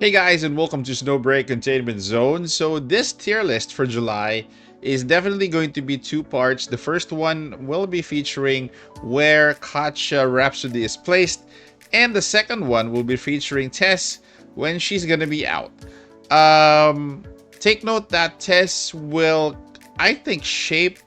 Hey guys, and welcome to Snowbreak Containment Zone. So this tier list for July is definitely going to be two parts. The first one will be featuring where Katja Rhapsody is placed, and the second one will be featuring Tess when she's gonna be out. Take note that Tess will, I think, shape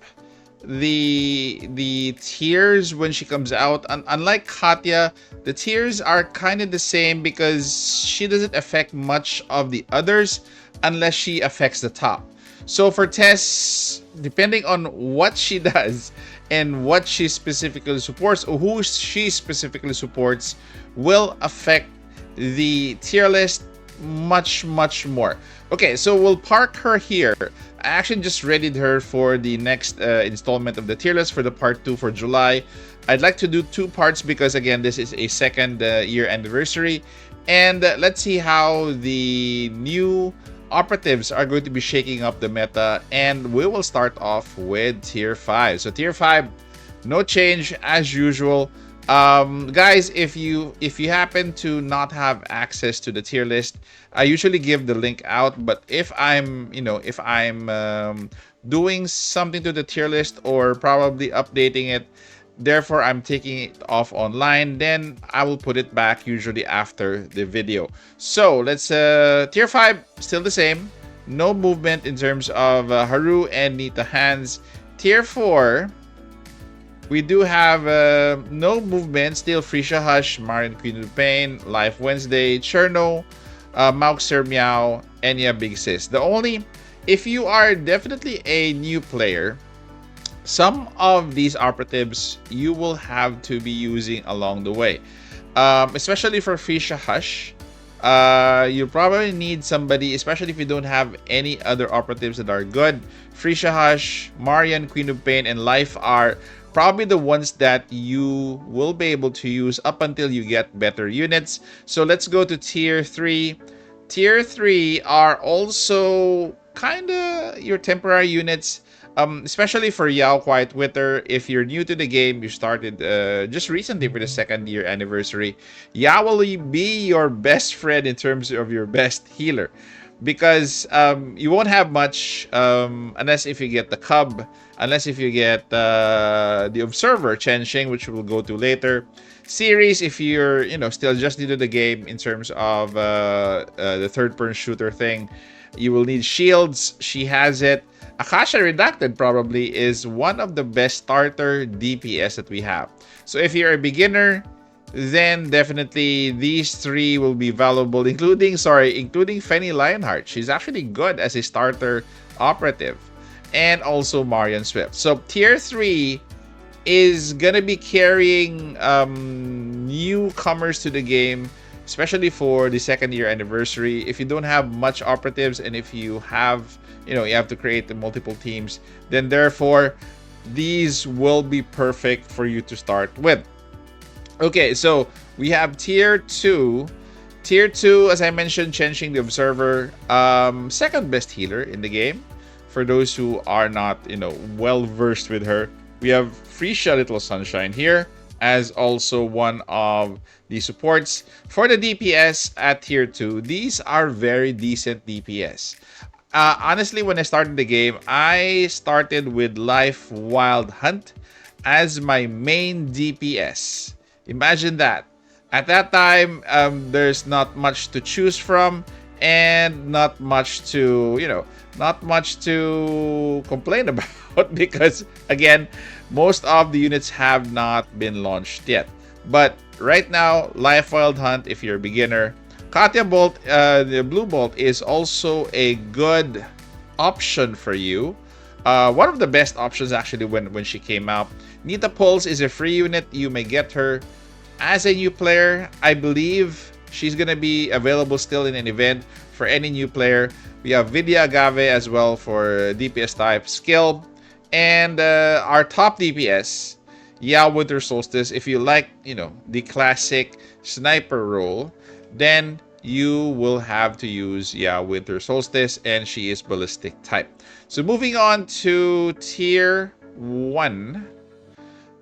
the tiers when she comes out. Unlike Katya, the tiers are kind of the same because she doesn't affect much of the others unless she affects the top. So for Tess, depending on what she does and what she specifically supports or who she specifically supports will affect the tier list much more. Okay, so we'll park her here. I actually just readied her for the next installment of the tier list for the part 2 for July. I'd like to do two parts because again this is a second year anniversary, and let's see how the new operatives are going to be shaking up the meta, and we will start off with tier 5. So tier 5, no change as usual. Guys, if you happen to not have access to the tier list, I usually give the link out, but if I'm doing something to the tier list or probably updating it, therefore I'm taking it off online, then I will put it back usually after the video. So let's tier 5 still the same, no movement in terms of Haru and Nita hands. Tier 4, we do have no movement, still Frisha Hush, Marian Queen of Pain, Life Wednesday, Cherno, Mauxer Meow, Enya Big Sis. The only, if you are definitely a new player, some of these operatives you will have to be using along the way. Especially for Frisha Hush, you probably need somebody, especially if you don't have any other operatives that are good. Frisha Hush, Marian Queen of Pain, and Life are probably the ones that you will be able to use up until you get better units. So let's go to tier 3. Tier 3 are also kind of your temporary units, especially for Yao Quiet Wither. If you're new to the game, you started just recently for the second year anniversary, Yao will be your best friend in terms of your best healer, because you won't have much unless if you get the Cub, unless if you get the Observer Chenshing, which we'll go to later. Series, if you're still just new to the game in terms of the third-person shooter thing, you will need shields. She has it. Akasha Redacted probably is one of the best starter DPS that we have. So if you're a beginner, then definitely these three will be valuable, including Fenny Lionheart. She's actually good as a starter operative. And also Marian Swift. So tier 3 is gonna be carrying newcomers to the game, especially for the second year anniversary. If you don't have much operatives, and if you have you have to create the multiple teams, then therefore these will be perfect for you to start with. Okay, so we have tier 2. Tier 2, as I mentioned, Chenshing the Observer, second best healer in the game. For those who are not, well versed with her, we have Frisha Little Sunshine here as also one of the supports. For the DPS at tier 2, these are very decent DPS. Honestly, when I started the game, I started with Life Wild Hunt as my main DPS. Imagine that. At that time, there's not much to choose from, and not much to complain about because again, most of the units have not been launched yet. But right now, Life Wild Hunt, if you're a beginner. Katya Bolt, the Blue Bolt, is also a good option for you. One of the best options actually when she came out. Nita Pulse is a free unit. You may get her as a new player. I believe she's gonna be available still in an event for any new player. We have Vidya Agave as well for DPS type skill. And our top DPS, Yao Winter Solstice. If you like, the classic sniper role, then you will have to use Yao Winter Solstice, and she is ballistic type. So moving on to tier 1.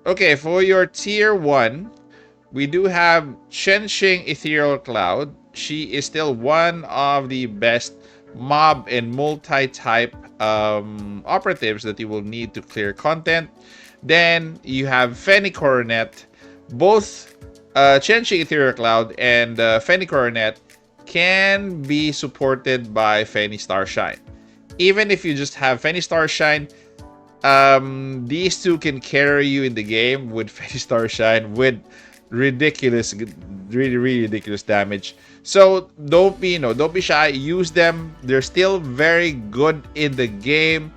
Okay, for your tier 1, We do have Chenxing Ethereal Cloud. She is still one of the best mob and multi-type operatives that you will need to clear content. Then you have Fenny Coronet. Both Chenxing Ethereal Cloud and Fenny Coronet can be supported by Fenny Starshine. Even if you just have Fenny Starshine, these two can carry you in the game with Fenny Starshine with ridiculous, really, really ridiculous damage. So don't be shy. Use them. They're still very good in the game.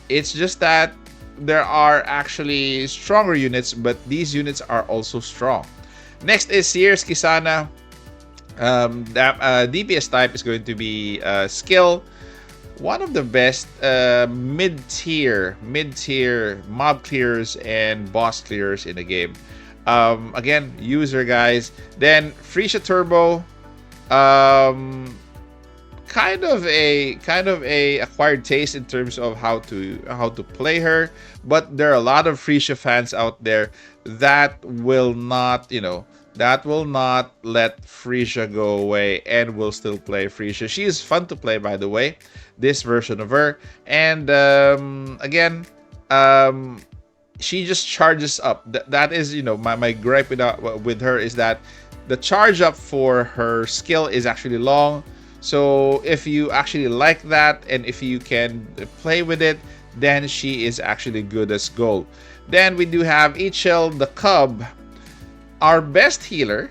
It's just that there are actually stronger units, but these units are also strong. Next is Sears Kisana. DPS type is going to be skill. One of the best mid-tier mob clears and boss clears in the game. Again, user guys. Then Freesia Turbo, kind of a acquired taste in terms of how to play her, but there are a lot of Freesia fans out there that will not let Freesia go away and will still play Freesia. She is fun to play, by the way, this version of her. And again, she just charges up. That is, my gripe with her is that the charge up for her skill is actually long. So if you actually like that and if you can play with it, then she is actually good as gold. Then we do have Ichel the Cub, our best healer,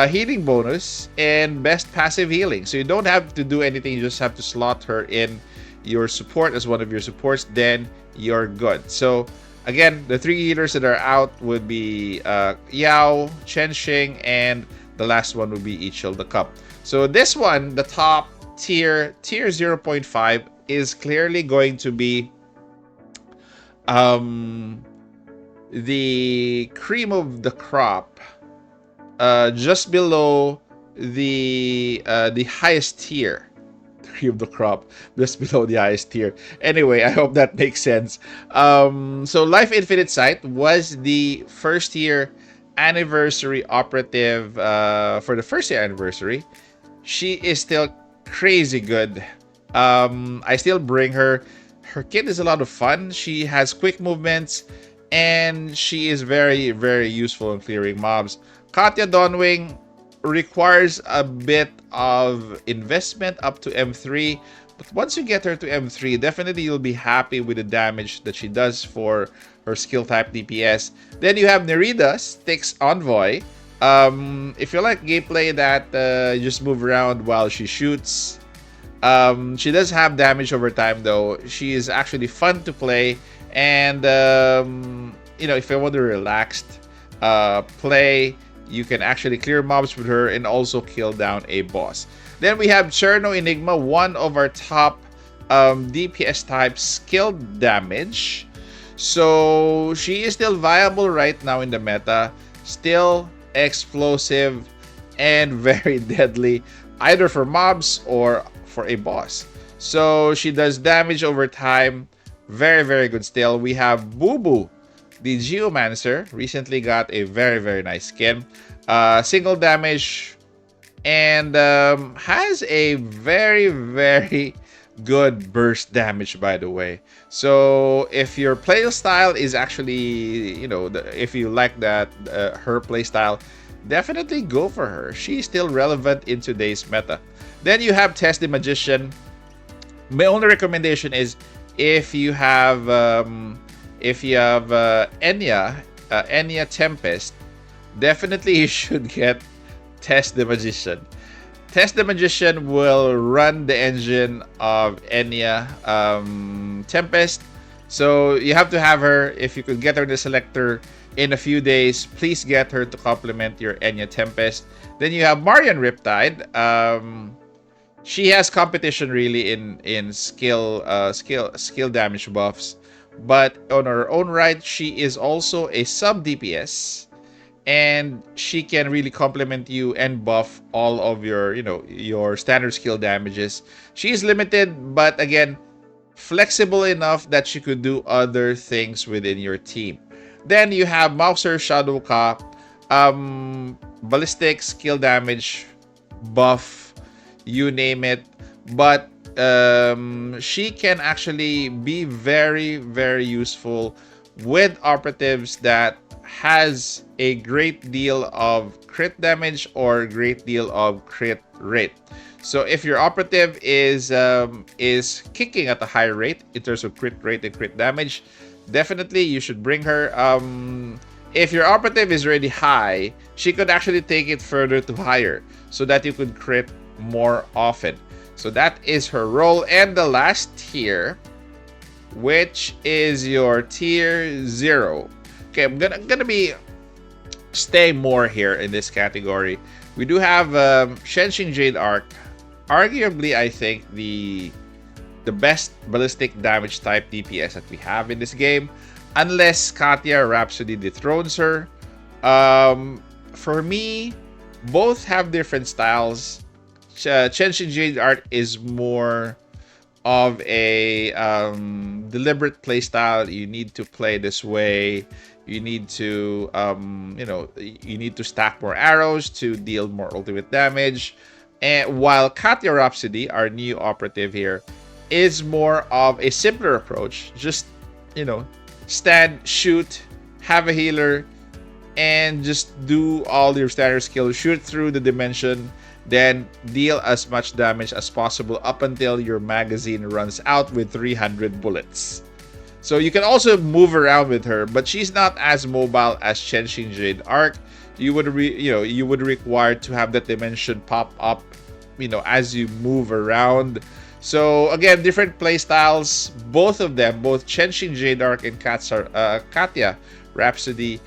healing bonus, and best passive healing. So you don't have to do anything, you just have to slot her in your support as one of your supports, then you're good. So again, the three healers that are out would be Yao, Chenxing, and the last one would be Ichel the Cup. So this one, the top tier 0.5, is clearly going to be the cream of the crop, just below the highest tier. Cream of the crop, just below the highest tier. Anyway, I hope that makes sense. So Life Infinite Sight was the first year anniversary operative for the first year anniversary. She is still crazy good. I still bring her. Her kit is a lot of fun. She has quick movements, and she is very, very useful in clearing mobs. Katya Dawnwing requires a bit of investment up to M3, but once you get her to M3, definitely you'll be happy with the damage that she does for her skill type DPS. Then you have Nerida, Styx Envoy. If you like gameplay that you just move around while she shoots, she does have damage over time though. She is actually fun to play, and if you want a relaxed play, you can actually clear mobs with her and also kill down a boss. Then we have Cherno Enigma, one of our top DPS type skill damage. So she is still viable right now in the meta, still explosive and very deadly, either for mobs or for a boss. So she does damage over time, very, very good still. We have Boo Boo, the Geomancer, recently got a very, very nice skin. Single damage, and has a very, very good burst damage, by the way. So if your play style is actually, if you like that, her play style, definitely go for her. She's still relevant in today's meta. Then you have Test the Magician. My only recommendation is if you have Enya Tempest, definitely you should get Test the Magician. Test the Magician will run the engine of Enya Tempest. So you have to have her. If you could get her in the selector in a few days, please get her to complement your Enya Tempest. Then you have Marian Riptide. She has competition really in skill damage buffs, but on her own right, she is also a sub DPS, and she can really complement you and buff all of your standard skill damages. She is limited, but again, flexible enough that she could do other things within your team. Then you have Mauser Shadowka. ballistic, skill damage, buff, you name it. But she can actually be very, very useful with operatives that has a great deal of crit damage or great deal of crit rate. So if your operative is kicking at a high rate in terms of crit rate and crit damage, definitely you should bring her. If your operative is already high, she could actually take it further to higher so that you could crit more often. So that is her role. And the last tier, which is your tier 0. Okay, I'm gonna be stay more here in this category. We do have Shenxing Jade Arc, arguably I think the best ballistic damage type DPS that we have in this game, unless Katya Rhapsody dethrones her. For me, both have different styles. Shenxing Jade Arc is more of a deliberate playstyle. You need to play this way. You need to you need to stack more arrows to deal more ultimate damage. And while Katya Rhapsody, our new operative here, is more of a simpler approach. Just stand, shoot, have a healer, and just do all your standard skills. Shoot through the dimension, then deal as much damage as possible up until your magazine runs out with 300 bullets. So you can also move around with her, but she's not as mobile as Shenxing Jade Arc. You would require to have that dimension pop up, as you move around. So again, different play styles. Both Shenxing Jade Arc and Katya Rhapsody,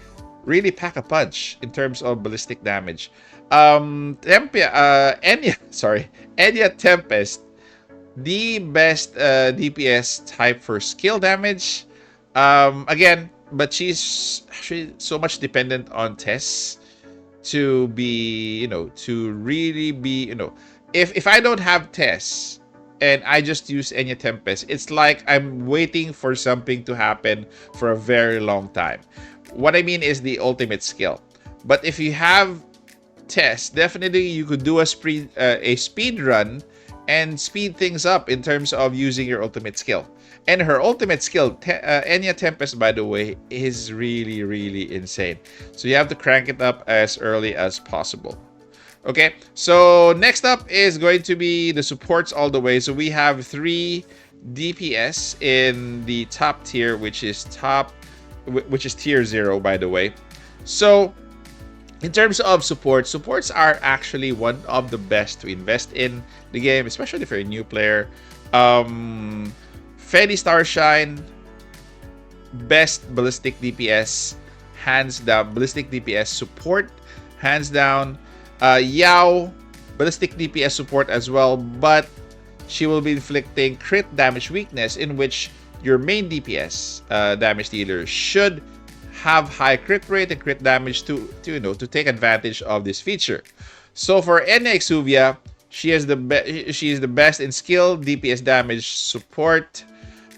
really pack a punch in terms of ballistic damage. Enya Tempest, the best DPS type for skill damage. Again, but she's so much dependent on Tess to be, to really be, if I don't have Tess and I just use Enya Tempest, it's like I'm waiting for something to happen for a very long time. What I mean is the ultimate skill. But if you have Tess, definitely you could do a speed run and speed things up in terms of using your ultimate skill. And her ultimate skill, Enya Tempest, by the way, is really, really insane. So you have to crank it up as early as possible. Okay, so next up is going to be the supports all the way. So we have 3 DPS in the top tier, which is tier 0, by the way. So in terms of supports are actually one of the best to invest in the game, especially for a new player. Feli Starshine, best ballistic DPS, hands down. Ballistic DPS support, hands down. Yao, ballistic DPS support as well, but she will be inflicting crit damage weakness, in which your main DPS damage dealer should have high crit rate and crit damage to take advantage of this feature. So for Enya Exuvia, she is the best in skill, DPS damage, support.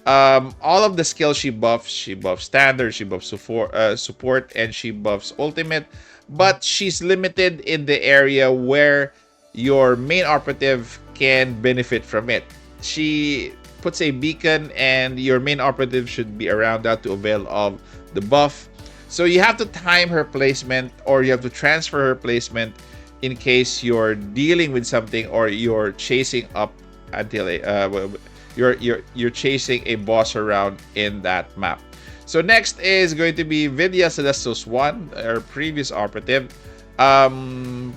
All of the skills she buffs standard, she buffs support, and she buffs ultimate. But she's limited in the area where your main operative can benefit from it. She puts a beacon, and your main operative should be around that to avail of the buff. So you have to time her placement, or you have to transfer her placement in case you're dealing with something, or you're chasing up until you're chasing a boss around in that map. So next is going to be Vidya Celestial Swan, our previous operative. If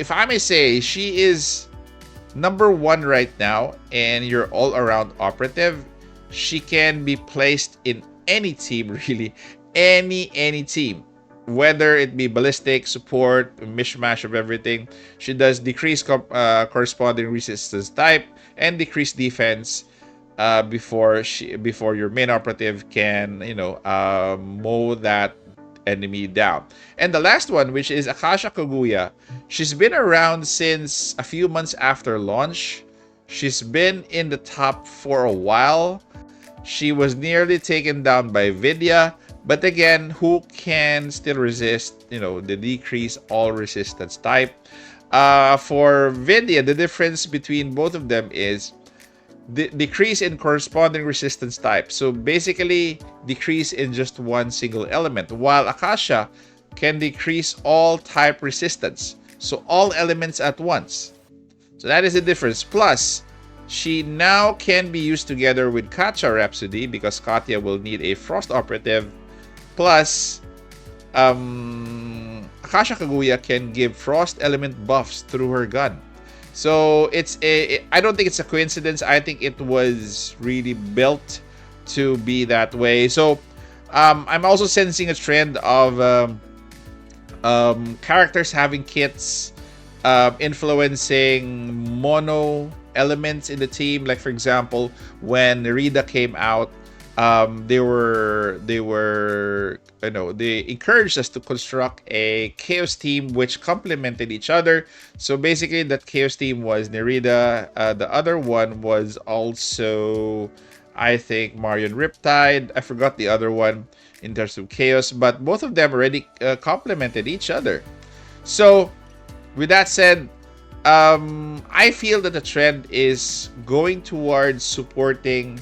I may say, she is number 1 right now, and your all-around operative. She can be placed in any team, really, any team, whether it be ballistic, support, a mishmash of everything. She does decrease corresponding resistance type and decrease defense before your main operative can mow that enemy down. And the last one, which is Akasha Kaguya, she's been around since a few months after launch. She's been in the top for a while. She was nearly taken down by Vidya, But again, who can still resist, the decrease all resistance type? For Vidya, the difference between both of them is decrease in corresponding resistance type. So basically, decrease in just one single element, while Akasha can decrease all type resistance. So all elements at once. So that is the difference. Plus, she now can be used together with Katya Rhapsody because Katya will need a Frost Operative. Plus, Akasha Kaguya can give Frost element buffs through her gun. So I don't think it's a coincidence. I think it was really built to be that way. So I'm also sensing a trend of characters having kits influencing mono elements in the team. Like for example, when Nerida came out, they encouraged us to construct a chaos team which complemented each other. So basically that chaos team was Nerida. The other one was also, I think, Marion Riptide. I forgot the other one in terms of chaos, but both of them already complemented each other. So with that said, I feel that the trend is going towards supporting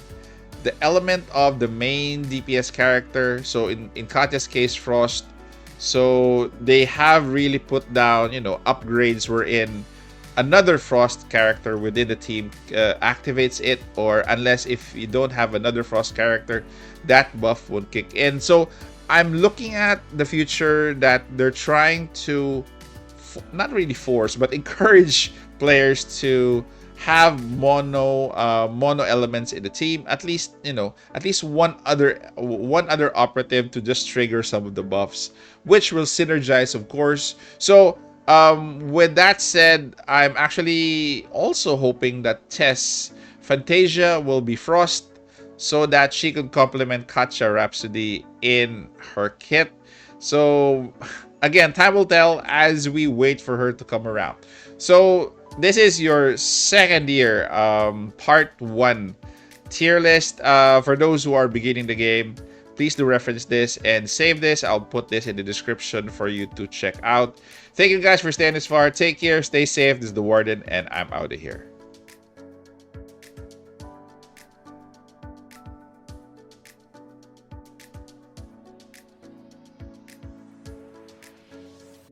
the element of the main DPS character. So in Katya's case, Frost. So they have really put down, upgrades wherein another Frost character within the team activates it, or unless if you don't have another Frost character, that buff won't kick in. So I'm looking at the future that they're trying to not really force, but encourage players to have mono elements in the team. At least one other operative to just trigger some of the buffs, which will synergize, of course. So with that said, I'm actually also hoping that Tess Fantasia will be Frost so that she could complement Katya Rhapsody in her kit. So again, time will tell as we wait for her to come around. So this is your second year part 1 tier list. For those who are beginning the game, please do reference this and save this. I'll put this in the description for you to check out. Thank you guys for staying this far. Take care, stay safe. This is the Warden, and I'm out of here.